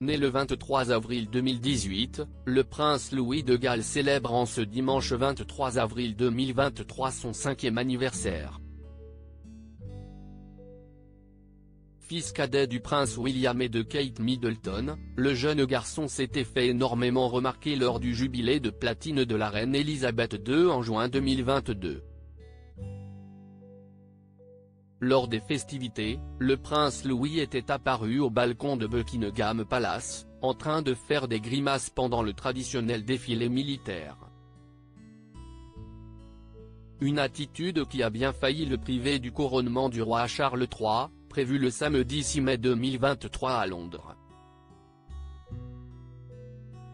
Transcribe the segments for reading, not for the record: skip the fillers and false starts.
Né le 23 avril 2018, le prince Louis de Galles célèbre en ce dimanche 23 avril 2023 son 5e anniversaire. Fils cadet du prince William et de Kate Middleton, le jeune garçon s'était fait énormément remarquer lors du jubilé de platine de la reine Elisabeth II en juin 2022. Lors des festivités, le prince Louis était apparu au balcon de Buckingham Palace, en train de faire des grimaces pendant le traditionnel défilé militaire. Une attitude qui a bien failli le priver du couronnement du roi Charles III, prévu le samedi 6 mai 2023 à Londres.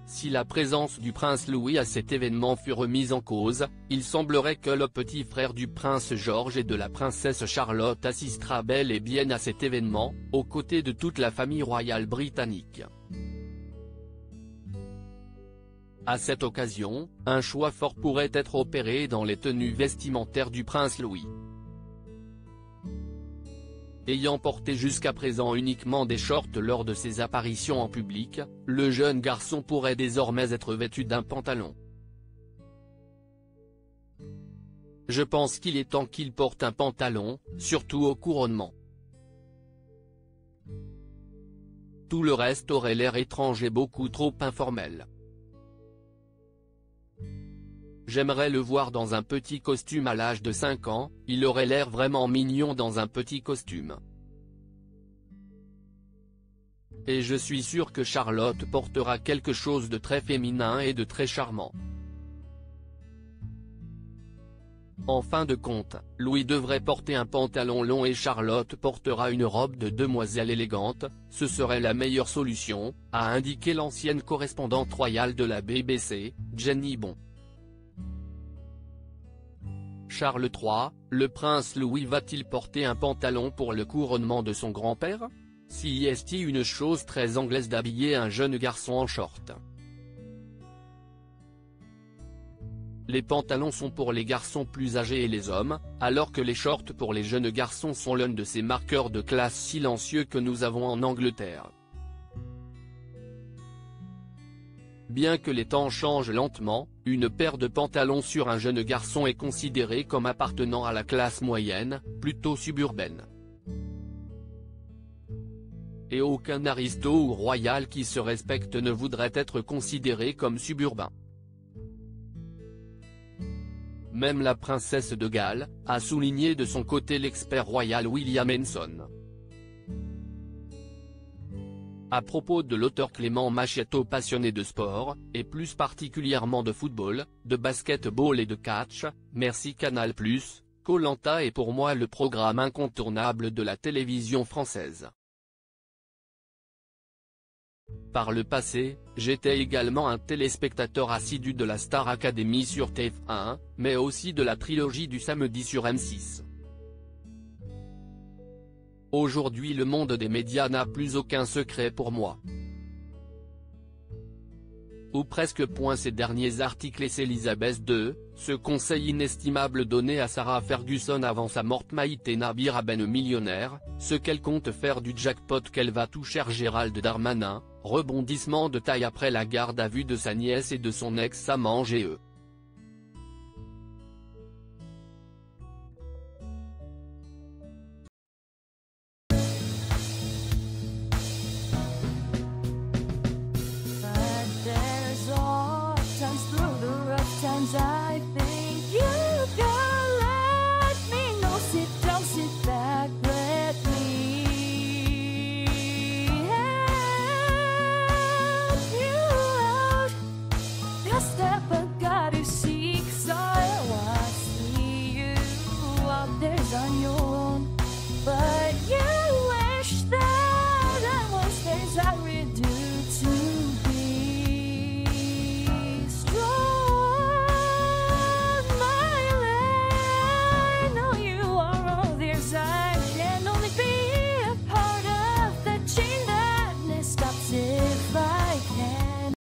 Si la présence du prince Louis à cet événement fut remise en cause, il semblerait que le petit frère du prince George et de la princesse Charlotte assistera bel et bien à cet événement, aux côtés de toute la famille royale britannique. À cette occasion, un choix fort pourrait être opéré dans les tenues vestimentaires du prince Louis. Ayant porté jusqu'à présent uniquement des shorts lors de ses apparitions en public, le jeune garçon pourrait désormais être vêtu d'un pantalon. Je pense qu'il est temps qu'il porte un pantalon, surtout au couronnement. Tout le reste aurait l'air étrange et beaucoup trop informel. J'aimerais le voir dans un petit costume à l'âge de 5 ans, il aurait l'air vraiment mignon dans un petit costume. Et je suis sûr que Charlotte portera quelque chose de très féminin et de très charmant. En fin de compte, Louis devrait porter un pantalon long et Charlotte portera une robe de demoiselle élégante, ce serait la meilleure solution, a indiqué l'ancienne correspondante royale de la BBC, Jenny Bon. Charles III, le prince Louis va-t-il porter un pantalon pour le couronnement de son grand-père? Si est une chose très anglaise d'habiller un jeune garçon en short. Les pantalons sont pour les garçons plus âgés et les hommes, alors que les shorts pour les jeunes garçons sont l'un de ces marqueurs de classe silencieux que nous avons en Angleterre. Bien que les temps changent lentement, une paire de pantalons sur un jeune garçon est considérée comme appartenant à la classe moyenne, plutôt suburbaine. Et aucun aristo ou royal qui se respecte ne voudrait être considéré comme suburbain. Même la princesse de Galles, a souligné de son côté l'expert royal William Henson. À propos de l'auteur Clément Machietto passionné de sport, et plus particulièrement de football, de basketball et de catch, merci Canal+, Koh-Lanta est pour moi le programme incontournable de la télévision française. Par le passé, j'étais également un téléspectateur assidu de la Star Academy sur TF1, mais aussi de la trilogie du samedi sur M6. Aujourd'hui le monde des médias n'a plus aucun secret pour moi. Ou presque. Ces derniers articles et Elisabeth II, ce conseil inestimable donné à Sarah Ferguson avant sa mort. Maïté Nabir Aben millionnaire, ce qu'elle compte faire du jackpot qu'elle va toucher. Gérald Darmanin, rebondissement de taille après la garde à vue de sa nièce et de son ex-amant GE. I think you can let me know. Sit down, sit back, let me help you out. Just step